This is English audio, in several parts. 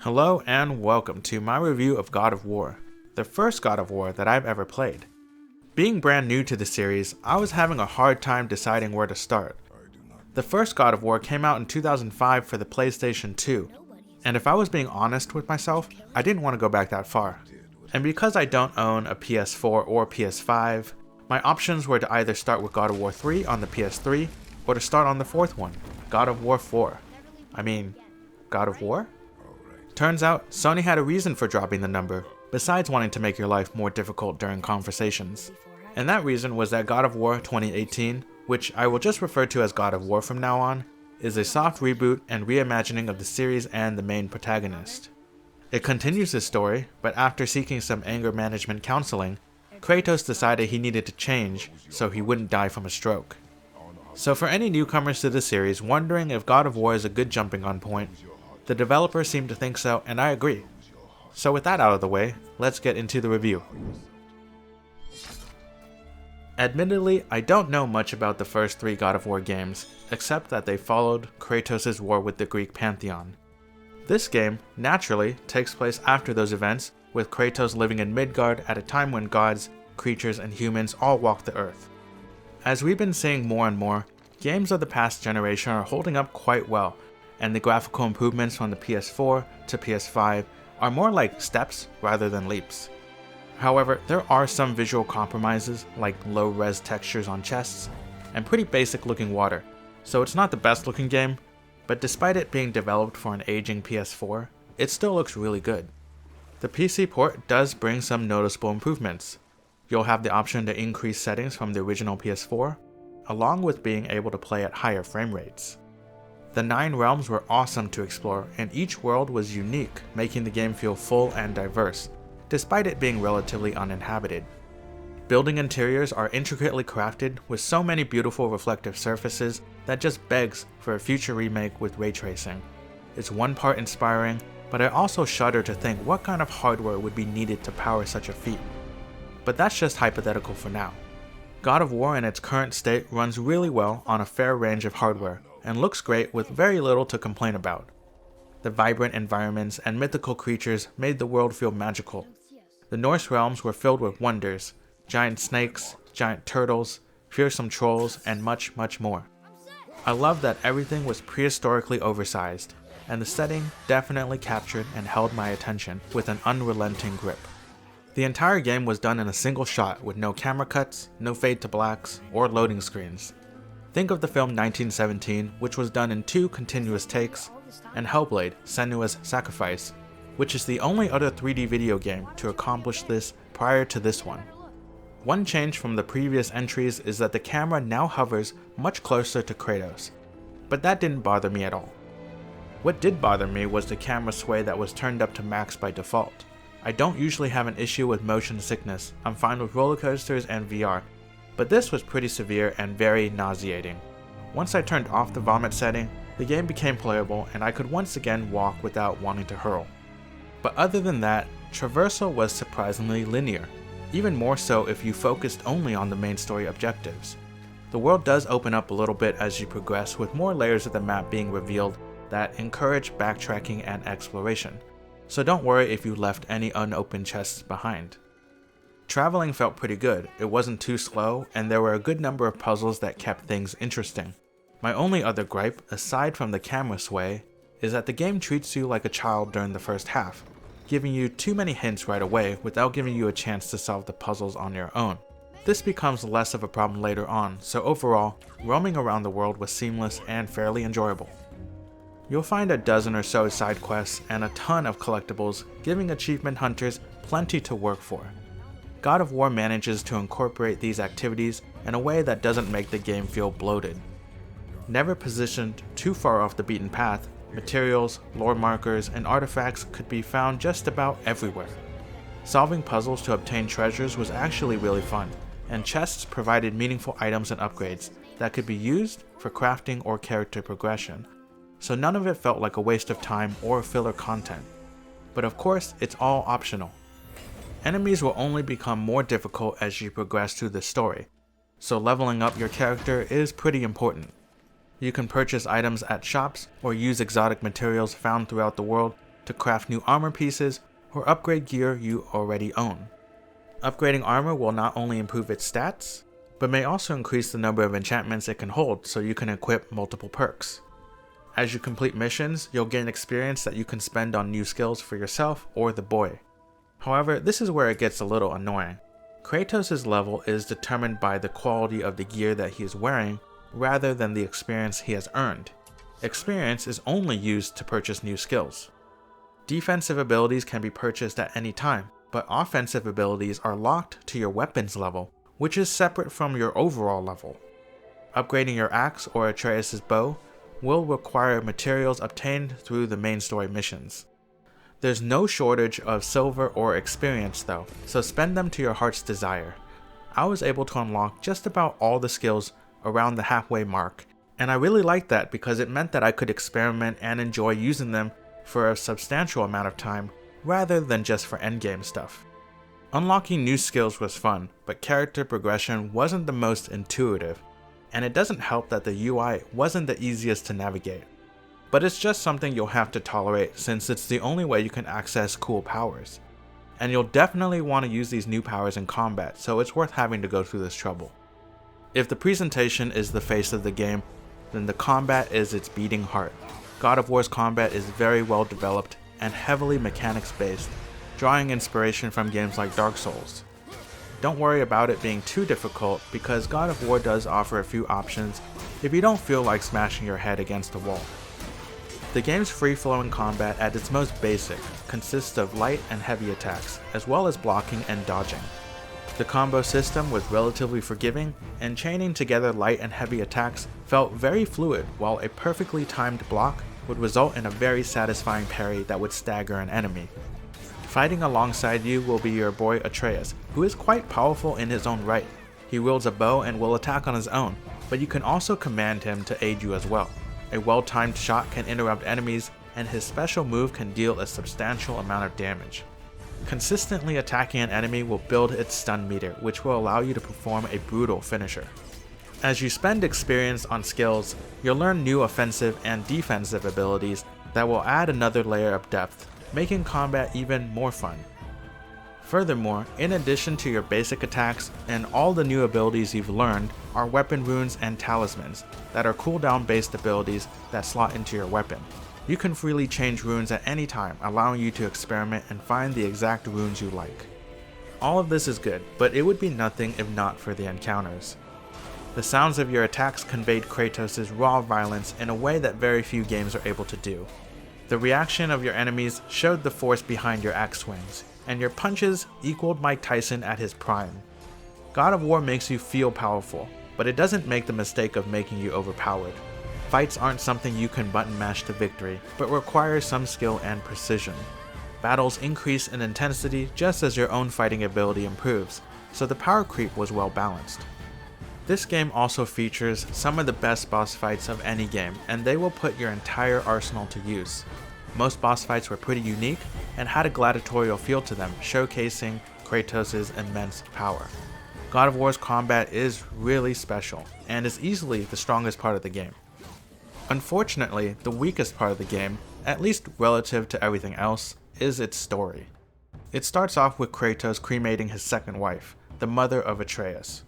Hello and welcome to my review of God of War, the first God of War that I've ever played. Being brand new to the series, I was having a hard time deciding where to start. The first God of War came out in 2005 for the PlayStation 2, and if I was being honest with myself, I didn't want to go back that far. And because I don't own a PS4 or PS5, my options were to either start with God of War 3 on the PS3, or to start on the fourth one, God of War 4. I mean, God of War? Turns out, Sony had a reason for dropping the number, besides wanting to make your life more difficult during conversations. And that reason was that God of War 2018, which I will just refer to as God of War from now on, is a soft reboot and reimagining of the series and the main protagonist. It continues the story, but after seeking some anger management counseling, Kratos decided he needed to change so he wouldn't die from a stroke. So for any newcomers to the series wondering if God of War is a good jumping on point, the developers seem to think so, and I agree. So with that out of the way, let's get into the review. Admittedly, I don't know much about the first three God of War games, except that they followed Kratos' war with the Greek pantheon. This game, naturally, takes place after those events, with Kratos living in Midgard at a time when gods, creatures, and humans all walk the earth. As we've been seeing more and more, games of the past generation are holding up quite well, and the graphical improvements from the PS4 to PS5 are more like steps rather than leaps. However, there are some visual compromises like low-res textures on chests and pretty basic looking water, so it's not the best looking game, but despite it being developed for an aging PS4, it still looks really good. The PC port does bring some noticeable improvements. You'll have the option to increase settings from the original PS4, along with being able to play at higher frame rates. The 9 realms were awesome to explore, and each world was unique, making the game feel full and diverse, despite it being relatively uninhabited. Building interiors are intricately crafted with so many beautiful reflective surfaces that just begs for a future remake with ray tracing. It's one part inspiring, but I also shudder to think what kind of hardware would be needed to power such a feat. But that's just hypothetical for now. God of War in its current state runs really well on a fair range of hardware, and looks great with very little to complain about. The vibrant environments and mythical creatures made the world feel magical. The Norse realms were filled with wonders, giant snakes, giant turtles, fearsome trolls, and much, much more. I love that everything was prehistorically oversized, and the setting definitely captured and held my attention with an unrelenting grip. The entire game was done in a single shot with no camera cuts, no fade to blacks, or loading screens. Think of the film 1917, which was done in 2 continuous takes, and Hellblade: Senua's Sacrifice, which is the only other 3D video game to accomplish this prior to this one. One change from the previous entries is that the camera now hovers much closer to Kratos, but that didn't bother me at all. What did bother me was the camera sway that was turned up to max by default. I don't usually have an issue with motion sickness, I'm fine with roller coasters and VR, but this was pretty severe and very nauseating. Once I turned off the vomit setting, the game became playable and I could once again walk without wanting to hurl. But other than that, traversal was surprisingly linear, even more so if you focused only on the main story objectives. The world does open up a little bit as you progress, with more layers of the map being revealed that encourage backtracking and exploration, so don't worry if you left any unopened chests behind. Traveling felt pretty good, it wasn't too slow, and there were a good number of puzzles that kept things interesting. My only other gripe, aside from the camera sway, is that the game treats you like a child during the first half, giving you too many hints right away without giving you a chance to solve the puzzles on your own. This becomes less of a problem later on, so overall, roaming around the world was seamless and fairly enjoyable. You'll find a dozen or so side quests and a ton of collectibles, giving achievement hunters plenty to work for. God of War manages to incorporate these activities in a way that doesn't make the game feel bloated. Never positioned too far off the beaten path, materials, lore markers, and artifacts could be found just about everywhere. Solving puzzles to obtain treasures was actually really fun, and chests provided meaningful items and upgrades that could be used for crafting or character progression, so none of it felt like a waste of time or filler content. But of course, it's all optional. Enemies will only become more difficult as you progress through the story, so leveling up your character is pretty important. You can purchase items at shops or use exotic materials found throughout the world to craft new armor pieces or upgrade gear you already own. Upgrading armor will not only improve its stats, but may also increase the number of enchantments it can hold so you can equip multiple perks. As you complete missions, you'll gain experience that you can spend on new skills for yourself or the boy. However, this is where it gets a little annoying. Kratos' level is determined by the quality of the gear that he is wearing rather than the experience he has earned. Experience is only used to purchase new skills. Defensive abilities can be purchased at any time, but offensive abilities are locked to your weapons level, which is separate from your overall level. Upgrading your axe or Atreus' bow will require materials obtained through the main story missions. There's no shortage of silver or experience though, so spend them to your heart's desire. I was able to unlock just about all the skills around the halfway mark, and I really liked that because it meant that I could experiment and enjoy using them for a substantial amount of time rather than just for endgame stuff. Unlocking new skills was fun, but character progression wasn't the most intuitive, and it doesn't help that the UI wasn't the easiest to navigate. But it's just something you'll have to tolerate since it's the only way you can access cool powers. And you'll definitely want to use these new powers in combat, so it's worth having to go through this trouble. If the presentation is the face of the game, then the combat is its beating heart. God of War's combat is very well developed and heavily mechanics based, drawing inspiration from games like Dark Souls. Don't worry about it being too difficult because God of War does offer a few options if you don't feel like smashing your head against a wall. The game's free-flowing combat at its most basic consists of light and heavy attacks, as well as blocking and dodging. The combo system was relatively forgiving, and chaining together light and heavy attacks felt very fluid, while a perfectly timed block would result in a very satisfying parry that would stagger an enemy. Fighting alongside you will be your boy Atreus, who is quite powerful in his own right. He wields a bow and will attack on his own, but you can also command him to aid you as well. A well-timed shot can interrupt enemies, and his special move can deal a substantial amount of damage. Consistently attacking an enemy will build its stun meter, which will allow you to perform a brutal finisher. As you spend experience on skills, you'll learn new offensive and defensive abilities that will add another layer of depth, making combat even more fun. Furthermore, in addition to your basic attacks and all the new abilities you've learned are weapon runes and talismans that are cooldown based abilities that slot into your weapon. You can freely change runes at any time, allowing you to experiment and find the exact runes you like. All of this is good, but it would be nothing if not for the encounters. The sounds of your attacks conveyed Kratos' raw violence in a way that very few games are able to do. The reaction of your enemies showed the force behind your axe swings, and your punches equaled Mike Tyson at his prime. God of War makes you feel powerful, but it doesn't make the mistake of making you overpowered. Fights aren't something you can button mash to victory, but require some skill and precision. Battles increase in intensity just as your own fighting ability improves, so the power creep was well balanced. This game also features some of the best boss fights of any game, and they will put your entire arsenal to use. Most boss fights were pretty unique and had a gladiatorial feel to them, showcasing Kratos' immense power. God of War's combat is really special, and is easily the strongest part of the game. Unfortunately, the weakest part of the game, at least relative to everything else, is its story. It starts off with Kratos cremating his second wife, the mother of Atreus.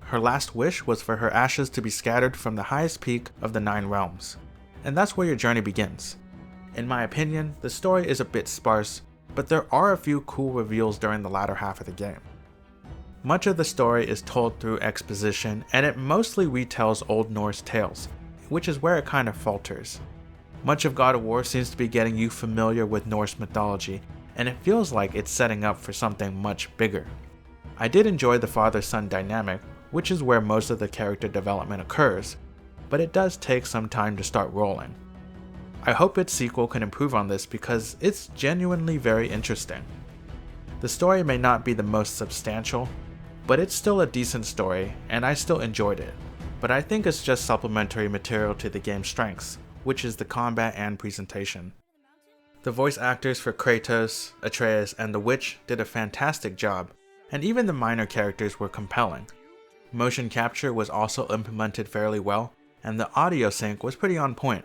Her last wish was for her ashes to be scattered from the highest peak of the 9 realms, and that's where your journey begins. In my opinion, the story is a bit sparse, but there are a few cool reveals during the latter half of the game. Much of the story is told through exposition, and it mostly retells Old Norse tales, which is where it kind of falters. Much of God of War seems to be getting you familiar with Norse mythology, and it feels like it's setting up for something much bigger. I did enjoy the father-son dynamic, which is where most of the character development occurs, but it does take some time to start rolling. I hope its sequel can improve on this because it's genuinely very interesting. The story may not be the most substantial, but it's still a decent story and I still enjoyed it, but I think it's just supplementary material to the game's strengths, which is the combat and presentation. The voice actors for Kratos, Atreus, and the Witch did a fantastic job, and even the minor characters were compelling. Motion capture was also implemented fairly well, and the audio sync was pretty on point.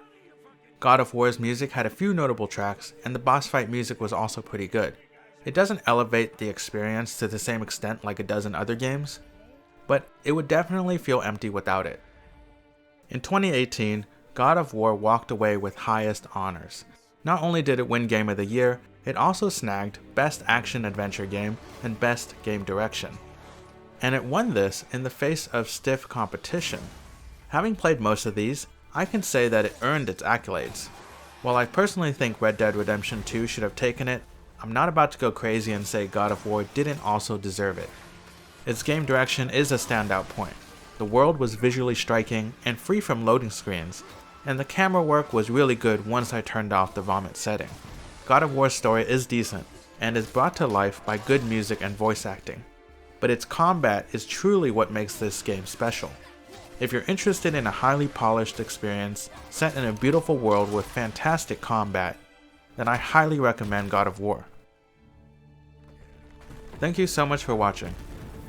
God of War's music had a few notable tracks, and the boss fight music was also pretty good. It doesn't elevate the experience to the same extent like it does in other games, but it would definitely feel empty without it. In 2018, God of War walked away with highest honors. Not only did it win Game of the Year, it also snagged Best Action Adventure Game and Best Game Direction. And it won this in the face of stiff competition. Having played most of these, I can say that it earned its accolades. While I personally think Red Dead Redemption 2 should have taken it, I'm not about to go crazy and say God of War didn't also deserve it. Its game direction is a standout point. The world was visually striking and free from loading screens, and the camera work was really good once I turned off the vomit setting. God of War's story is decent, and is brought to life by good music and voice acting, but its combat is truly what makes this game special. If you're interested in a highly polished experience set in a beautiful world with fantastic combat, then I highly recommend God of War. Thank you so much for watching.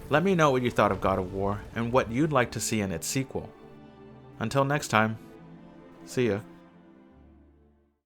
Let me know what you thought of God of War and what you'd like to see in its sequel. Until next time, see ya.